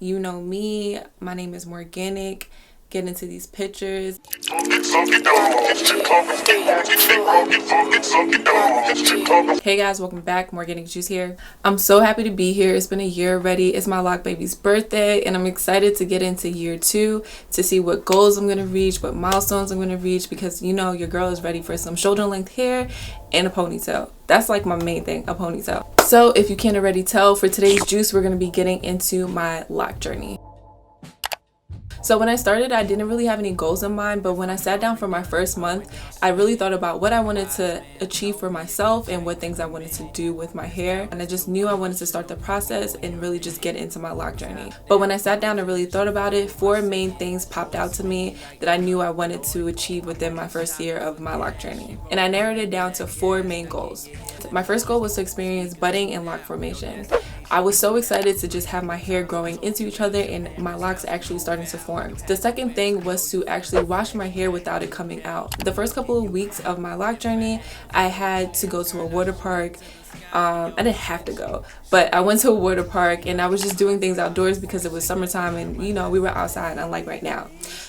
You know me, my name is Morganic. Get into these pictures. Hey guys, welcome back. Morganic Juice here. I'm so happy to be here. It's been a year already. It's my lock baby's birthday, and I'm excited to get into year 2 to see what goals I'm gonna reach, what milestones I'm gonna reach, because you know your girl is ready for some shoulder length hair and a ponytail. That's like my main thing, a ponytail. So if you can't already tell, for today's juice, we're gonna be getting into my lock journey. So when I started, I didn't really have any goals in mind, but when I sat down for my first month, I really thought about what I wanted to achieve for myself and what things I wanted to do with my hair. And I just knew I wanted to start the process and really just get into my lock journey. But when I sat down and really thought about it, 4 main things popped out to me that I knew I wanted to achieve within my first year of my lock journey. And I narrowed it down to 4 main goals. My first goal was to experience budding and lock formation. I was so excited to just have my hair growing into each other and my locks actually starting to form. The second thing was to actually wash my hair without it coming out. The first couple of weeks of my lock journey, I had to go to a water park. I didn't have to go, but I went to a water park and I was just doing things outdoors because it was summertime and you know we were outside, unlike right now.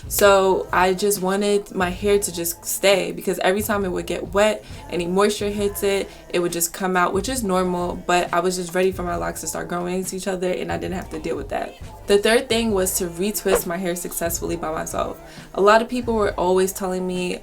So I just wanted my hair to just stay, because every time it would get wet, any moisture hits it, it would just come out, which is normal, but I was just ready for my locks to start growing into each other and I didn't have to deal with that. The third thing was to retwist my hair successfully by myself. A lot of people were always telling me,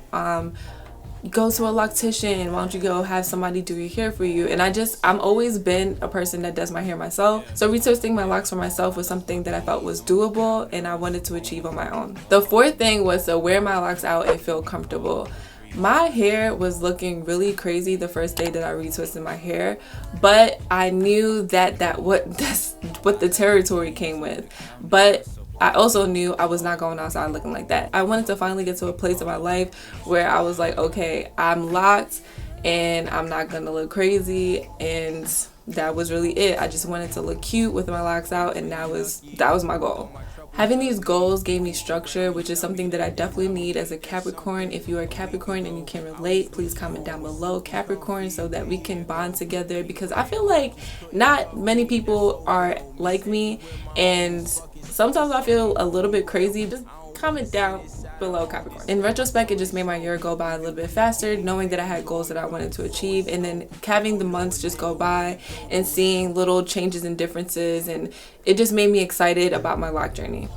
go to a loctician, why don't you go have somebody do your hair for you? And I'm always been a person that does my hair myself, so retwisting my locks for myself was something that I felt was doable and I wanted to achieve on my own. The fourth thing was to wear my locks out and feel comfortable. My hair was looking really crazy the first day that I retwisted my hair, but I knew that's what the territory came with. But I also knew I was not going outside looking like that. I wanted to finally get to a place in my life where I was like, okay, I'm locked and I'm not gonna look crazy, and that was really it. I just wanted to look cute with my locks out, and that was my goal. Having these goals gave me structure, which is something that I definitely need as a Capricorn. If you are a Capricorn and you can relate, please comment down below Capricorn so that we can bond together, because I feel like not many people are like me and sometimes I feel a little bit crazy. Just comment down below Capricorn. In retrospect, it just made my year go by a little bit faster, knowing that I had goals that I wanted to achieve, and then having the months just go by and seeing little changes and differences, and it just made me excited about my lock journey.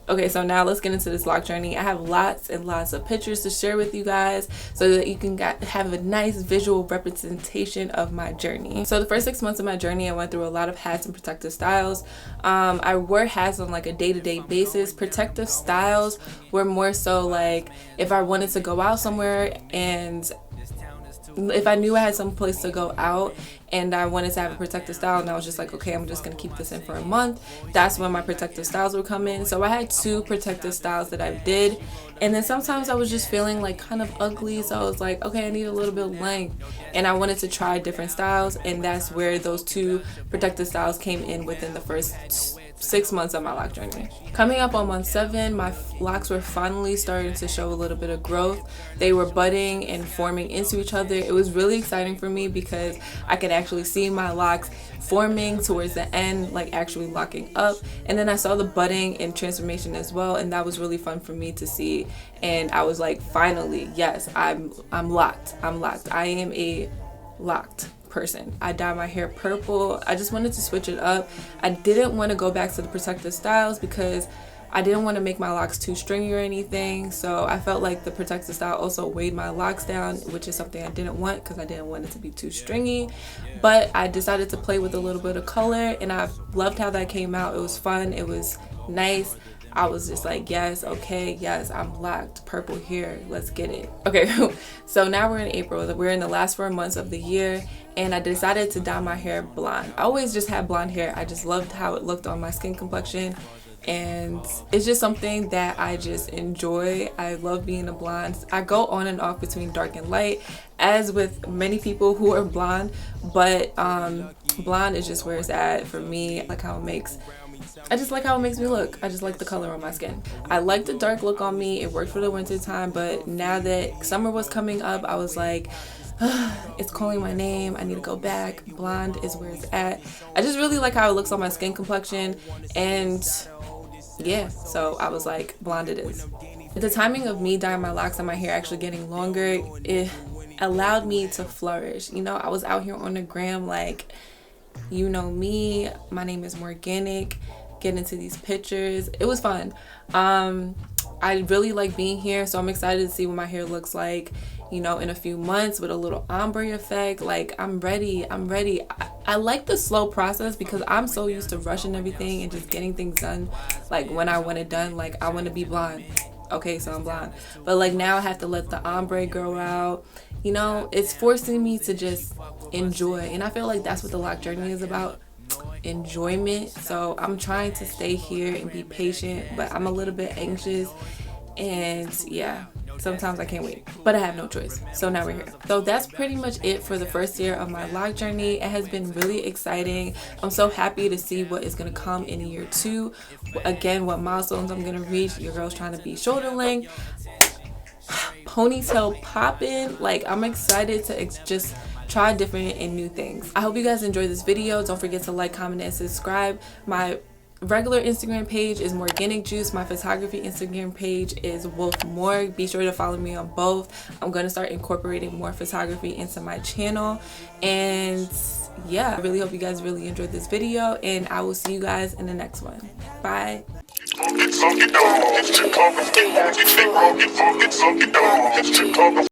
Okay, so now let's get into this lock journey. I have lots and lots of pictures to share with you guys so that you can have a nice visual representation of my journey. So the first 6 months of my journey, I went through a lot of hats and protective styles. I wore hats on like a day-to-day basis. Protective styles were more so like if I wanted to go out somewhere and if I knew I had some place to go out and I wanted to have a protective style and I was just like, okay, I'm just gonna keep this in for a month, that's when my protective styles would come in. So I had 2 protective styles that I did, and then sometimes I was just feeling like kind of ugly, so I was like, okay, I need a little bit of length, and I wanted to try different styles, and that's where those 2 protective styles came in within the first 6 months of my lock journey. Coming up on month 7, my locks were finally starting to show a little bit of growth. They were budding and forming into each other. It was really exciting for me because I could actually see my locks forming towards the end, like actually locking up. And then I saw the budding and transformation as well, and that was really fun for me to see. And I was like, finally, yes, I'm locked. I am a locked person. I dyed my hair purple. I just wanted to switch it up. I didn't want to go back to the protective styles because I didn't want to make my locks too stringy or anything, so I felt like the protective style also weighed my locks down, which is something I didn't want because I didn't want it to be too stringy. But I decided to play with a little bit of color, and I loved how that came out. It was fun, it was nice. I was just like, yes, okay, yes, I'm locked. Purple hair, let's get it. Okay, so now we're in April. We're in the last 4 months of the year, and I decided to dye my hair blonde. I always just had blonde hair. I just loved how it looked on my skin complexion, and it's just something that I just enjoy. I love being a blonde. I go on and off between dark and light, as with many people who are blonde, but blonde is just where it's at for me. I just like how it makes me look. I just like the color on my skin. I like the dark look on me. It worked for the winter time, but now that summer was coming up, I was like, it's calling my name. I need to go back. Blonde is where it's at. I just really like how it looks on my skin complexion, and yeah, so I was like, blonde it is. The timing of me dyeing my locks and my hair actually getting longer, it allowed me to flourish. You know, I was out here on the gram like, you know me, my name is Morganic, getting into these pictures. It was fun. I really like being here, so I'm excited to see what my hair looks like, you know, in a few months with a little ombre effect. Like, I'm ready. I like the slow process because I'm so used to rushing everything and just getting things done. Like, when I want it done, like, I want to be blonde. Okay, so I'm blonde. But, like, now I have to let the ombre grow out. You know, it's forcing me to just enjoy. And I feel like that's what the lock journey is about. Enjoyment. So I'm trying to stay here and be patient, but I'm a little bit anxious, and yeah, sometimes I can't wait, but I have no choice. So now we're here. So that's pretty much it for the first year of my lock journey. It has been really exciting. I'm so happy to see what is going to come in year 2. Again, what milestones I'm going to reach. Your girl's trying to be shoulder length, ponytail popping. Like, I'm excited to just try different and new things. I hope you guys enjoyed this video. Don't forget to like, comment, and subscribe. My regular Instagram page is Morganic Juice. My photography Instagram page is Wolf Morg. Be sure to follow me on both. I'm going to start incorporating more photography into my channel. And yeah, I really hope you guys really enjoyed this video, and I will see you guys in the next one. Bye.